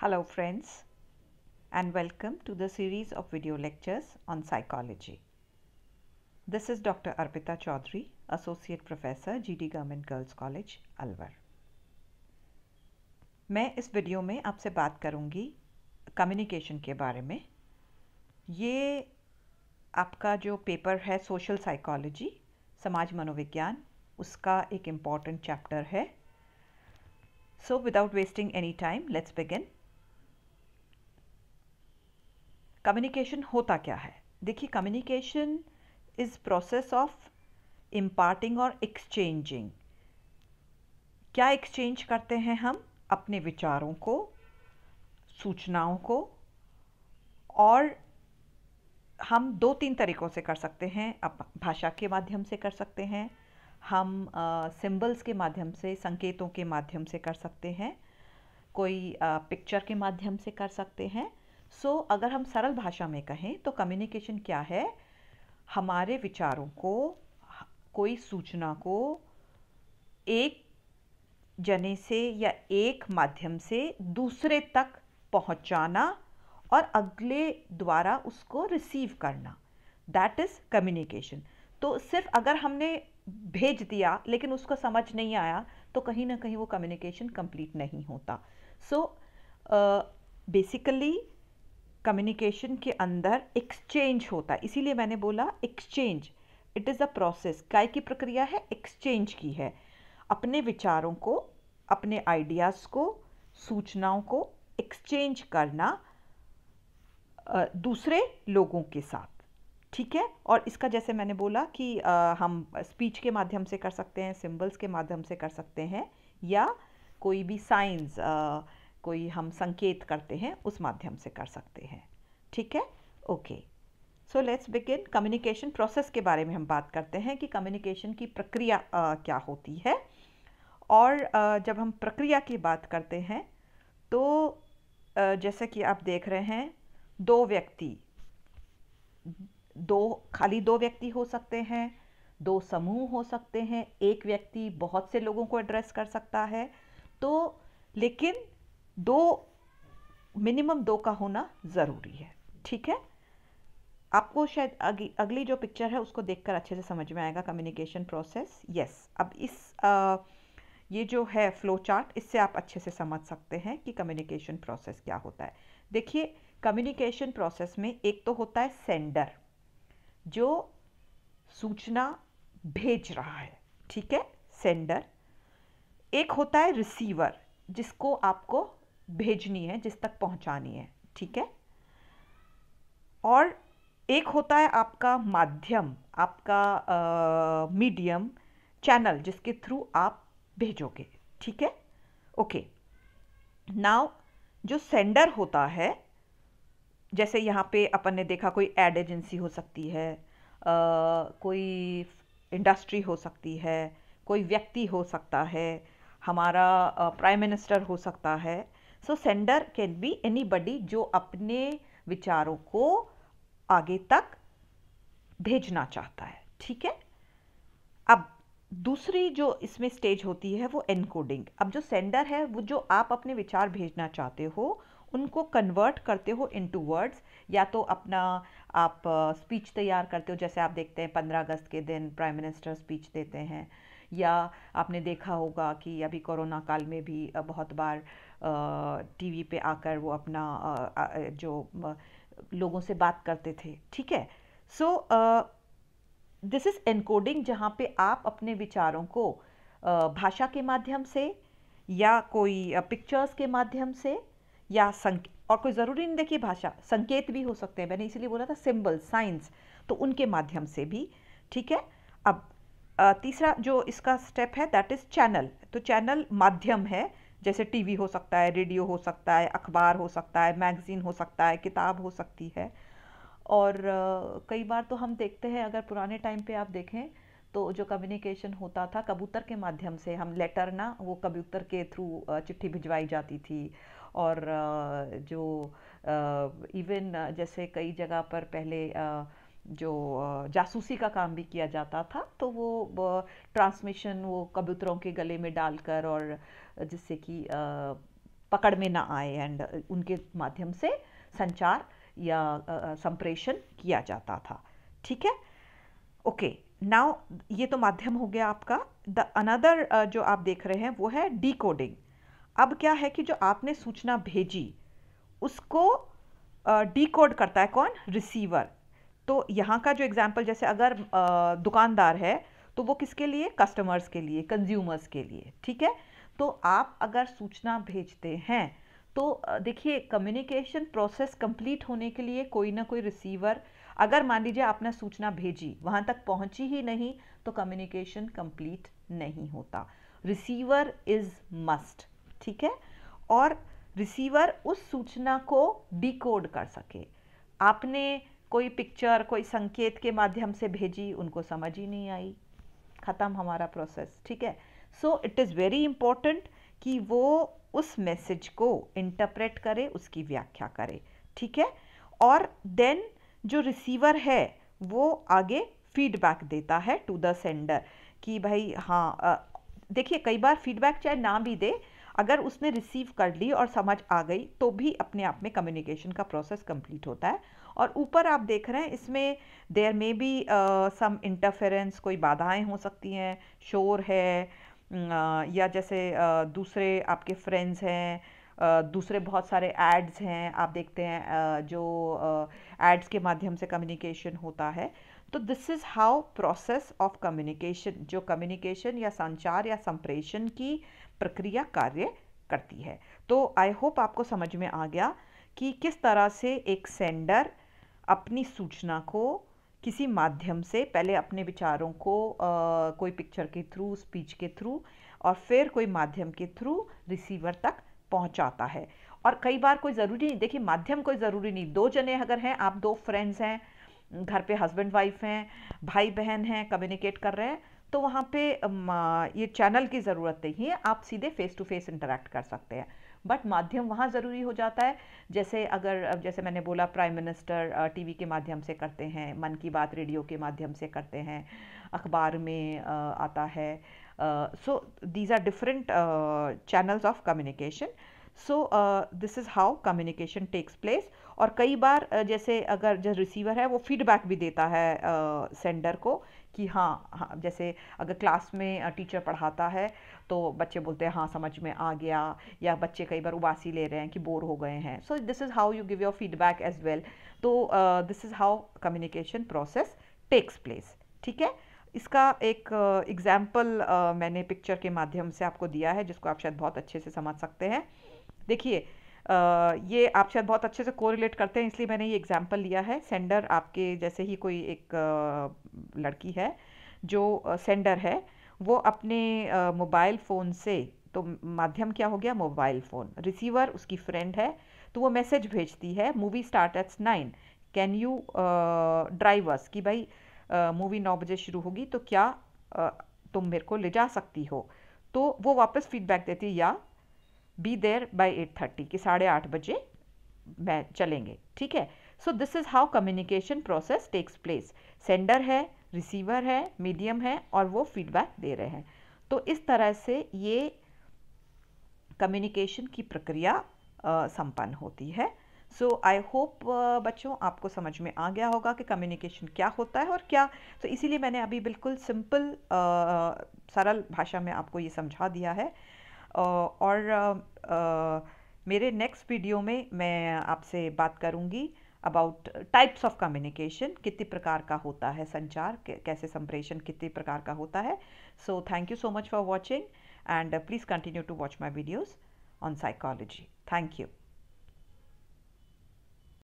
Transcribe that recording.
Hello friends and welcome to the series of video lectures on psychology. This is Dr. Arpita Chaudhary, Associate Professor, GD Government Girls College, Alwar. मैं इस video में आपसे बात करूंगी communication के बारे में। ये आपका जो पेपर है सोशल साइकोलॉजी, समाज मनोविज्ञान, उसका एक इम्पॉर्टेंट चैप्टर है। So without wasting any time let's begin. Communication होता क्या है? देखिए, communication is process of imparting और एक्सचेंजिंग। क्या एक्सचेंज करते हैं हम? अपने विचारों को, सूचनाओं को, और हम दो तीन तरीक़ों से कर सकते हैं। भाषा के माध्यम से कर सकते हैं, हम सिंबल्स के माध्यम से, संकेतों के माध्यम से कर सकते हैं, कोई पिक्चर के माध्यम से कर सकते हैं। अगर हम सरल भाषा में कहें तो कम्युनिकेशन क्या है? हमारे विचारों को, कोई सूचना को एक जने से या एक माध्यम से दूसरे तक पहुंचाना और अगले द्वारा उसको रिसीव करना, दैट इज़ कम्युनिकेशन। तो सिर्फ अगर हमने भेज दिया लेकिन उसको समझ नहीं आया तो कहीं ना कहीं वो कम्युनिकेशन कंप्लीट नहीं होता। बेसिकली कम्युनिकेशन के अंदर एक्सचेंज होता है, इसीलिए मैंने बोला exchange. It is a process. काय की प्रक्रिया है? एक्सचेंज की है। अपने विचारों को, अपने आइडियाज़ को, सूचनाओं को एक्सचेंज करना दूसरे लोगों के साथ, ठीक है। और इसका जैसे मैंने बोला कि हम स्पीच के माध्यम से कर सकते हैं, सिंबल्स के माध्यम से कर सकते हैं, या कोई भी साइंस, कोई हम संकेत करते हैं उस माध्यम से कर सकते हैं, ठीक है। Okay, so let's begin. Communication process के बारे में हम बात करते हैं कि कम्युनिकेशन की प्रक्रिया क्या होती है। और जब हम प्रक्रिया की बात करते हैं तो जैसे कि आप देख रहे हैं, दो व्यक्ति हो सकते हैं, दो समूह हो सकते हैं, एक व्यक्ति बहुत से लोगों को एड्रेस कर सकता है। तो लेकिन मिनिमम दो का होना ज़रूरी है, ठीक है। आपको शायद अगली जो पिक्चर है उसको देखकर अच्छे से समझ में आएगा कम्युनिकेशन प्रोसेस। यस, अब ये जो है फ्लो चार्ट, इससे आप अच्छे से समझ सकते हैं कि कम्युनिकेशन प्रोसेस क्या होता है। देखिए, कम्युनिकेशन प्रोसेस में एक तो होता है सेंडर, जो सूचना भेज रहा है, ठीक है, सेंडर। एक होता है रिसीवर, जिसको आपको भेजनी है, जिस तक पहुंचानी है, ठीक है। और एक होता है आपका माध्यम, आपका मीडियम, चैनल, जिसके थ्रू आप भेजोगे, ठीक है। ओके, नाउ जो सेंडर होता है, जैसे यहाँ पे अपन ने देखा कोई एड एजेंसी हो सकती है, कोई इंडस्ट्री हो सकती है, कोई व्यक्ति हो सकता है, हमारा प्राइम मिनिस्टर हो सकता है। सो सेंडर कैन बी एनीबडी जो अपने विचारों को आगे तक भेजना चाहता है, ठीक है। अब दूसरी जो इसमें स्टेज होती है वो एनकोडिंग। अब जो सेंडर है, वो जो आप अपने विचार भेजना चाहते हो उनको कन्वर्ट करते हो इनटू वर्ड्स, या तो अपना आप स्पीच तैयार करते हो, जैसे आप देखते हैं 15 अगस्त के दिन प्राइम मिनिस्टर स्पीच देते हैं, या आपने देखा होगा कि अभी कोरोना काल में भी बहुत बार टीवी पे आकर वो अपना जो लोगों से बात करते थे, ठीक है। सो दिस इज़ एनकोडिंग, जहाँ पे आप अपने विचारों को भाषा के माध्यम से, या कोई पिक्चर्स के माध्यम से, या और कोई ज़रूरी नहीं, देखिए भाषा, संकेत भी हो सकते हैं, मैंने इसीलिए बोला था सिंबल, साइंस, तो उनके माध्यम से भी, ठीक है। अब तीसरा जो इसका स्टेप है दैट इज़ चैनल। तो चैनल माध्यम है, जैसे टीवी हो सकता है, रेडियो हो सकता है, अखबार हो सकता है, मैगज़ीन हो सकता है, किताब हो सकती है। और कई बार तो हम देखते हैं, अगर पुराने टाइम पे आप देखें तो जो कम्युनिकेशन होता था कबूतर के माध्यम से, हम लेटर ना, वो कबूतर के थ्रू चिट्ठी भिजवाई जाती थी। और जो इवन जैसे कई जगह पर पहले जो जासूसी का काम भी किया जाता था, तो वो ट्रांसमिशन वो कबूतरों के गले में डालकर, और जिससे कि पकड़ में ना आए एंड उनके माध्यम से संचार या संप्रेषण किया जाता था। ठीक है, ओके। नाउ ये तो माध्यम हो गया आपका। द अनदर जो आप देख रहे हैं वो है डिकोडिंग। अब क्या है कि जो आपने सूचना भेजी उसको डिकोड करता है कौन? रिसीवर। तो यहाँ का जो एग्जांपल, जैसे अगर दुकानदार है तो वो किसके लिए? कस्टमर्स के लिए, कंज्यूमर्स के लिए। ठीक है, तो आप अगर सूचना भेजते हैं तो देखिए कम्युनिकेशन प्रोसेस कंप्लीट होने के लिए कोई ना कोई रिसीवर, अगर मान लीजिए आपने सूचना भेजी वहाँ तक पहुँची ही नहीं तो कम्युनिकेशन कंप्लीट नहीं होता। Receiver is must. ठीक है, और रिसीवर उस सूचना को डिकोड कर सके। आपने कोई पिक्चर, कोई संकेत के माध्यम से भेजी, उनको समझ ही नहीं आई, ख़त्म हमारा प्रोसेस। ठीक है, so it is very important कि वो उस मैसेज को इंटरप्रेट करे, उसकी व्याख्या करे। ठीक है, और देन जो रिसीवर है वो आगे फीडबैक देता है टू द सेंडर कि भाई हाँ, देखिए कई बार फीडबैक चाहे ना भी दे, अगर उसने रिसीव कर ली और समझ आ गई तो भी अपने आप में कम्युनिकेशन का प्रोसेस कंप्लीट होता है। और ऊपर आप देख रहे हैं इसमें देयर में बी सम इंटरफेरेंस, कोई बाधाएं हो सकती हैं, शोर है, या जैसे दूसरे आपके फ्रेंड्स हैं, दूसरे बहुत सारे एड्स हैं, आप देखते हैं जो एड्स के माध्यम से कम्युनिकेशन होता है। तो this is how process of communication, जो कम्युनिकेशन या संचार या संप्रेषण की प्रक्रिया कार्य करती है। तो आई होप आपको समझ में आ गया कि किस तरह से एक सेंडर अपनी सूचना को किसी माध्यम से पहले अपने विचारों को कोई पिक्चर के थ्रू, स्पीच के थ्रू, और फिर कोई माध्यम के थ्रू रिसीवर तक पहुंचाता है। और कई बार कोई ज़रूरी नहीं, देखिए माध्यम कोई ज़रूरी नहीं, दो जने अगर हैं, आप दो फ्रेंड्स हैं, घर पे हस्बैंड वाइफ हैं, भाई बहन हैं, कम्युनिकेट कर रहे हैं, तो वहाँ पे ये चैनल की ज़रूरत नहीं है, आप सीधे फेस टू फेस इंटरेक्ट कर सकते हैं। बट माध्यम वहाँ ज़रूरी हो जाता है, जैसे अगर जैसे मैंने बोला प्राइम मिनिस्टर टीवी के माध्यम से करते हैं, मन की बात रेडियो के माध्यम से करते हैं, अखबार में आता है। So these are different channels of communication. So this is how communication takes place. और कई बार जैसे अगर जो रिसीवर है वो फीडबैक भी देता है सेंडर को कि हाँ, जैसे अगर क्लास में टीचर पढ़ाता है तो बच्चे बोलते हैं हाँ समझ में आ गया, या बच्चे कई बार उबासी ले रहे हैं कि बोर हो गए हैं। So this is how you give your feedback as well. तो this is how communication process takes place. ठीक है, इसका एक एग्जाम्पल मैंने पिक्चर के माध्यम से आपको दिया है जिसको आप शायद बहुत अच्छे से समझ सकते हैं। देखिए ये आप शायद बहुत अच्छे से कोरिलेट करते हैं, इसलिए मैंने ये एग्जांपल लिया है। सेंडर आपके जैसे ही कोई एक लड़की है जो सेंडर है, वो अपने मोबाइल फ़ोन से, तो माध्यम क्या हो गया? Mobile phone. रिसीवर उसकी फ्रेंड है, तो वो मैसेज भेजती है movie start at 9, can you drive अस, कि भाई मूवी 9 बजे शुरू होगी तो क्या तुम मेरे को ले जा सकती हो? तो वो वापस फीडबैक देती है, या बी देयर बाय 8:30, कि 8:30 बजे मैं चलेंगे। ठीक है, so this is how communication process takes place. Sender है, रिसीवर है, मीडियम है, और वो फीडबैक दे रहे हैं। तो इस तरह से ये कम्युनिकेशन की प्रक्रिया संपन्न होती है। सो आई होप बच्चों आपको समझ में आ गया होगा कि कम्युनिकेशन क्या होता है और क्या। तो इसीलिए मैंने अभी बिल्कुल सिंपल सरल भाषा में आपको ये समझा दिया है। और मेरे नेक्स्ट वीडियो में मैं आपसे बात करूंगी अबाउट टाइप्स ऑफ कम्युनिकेशन, कितने प्रकार का होता है संचार, कैसे संप्रेषण कितने प्रकार का होता है। So thank you so much for watching, and please continue to watch my videos on psychology. Thank you.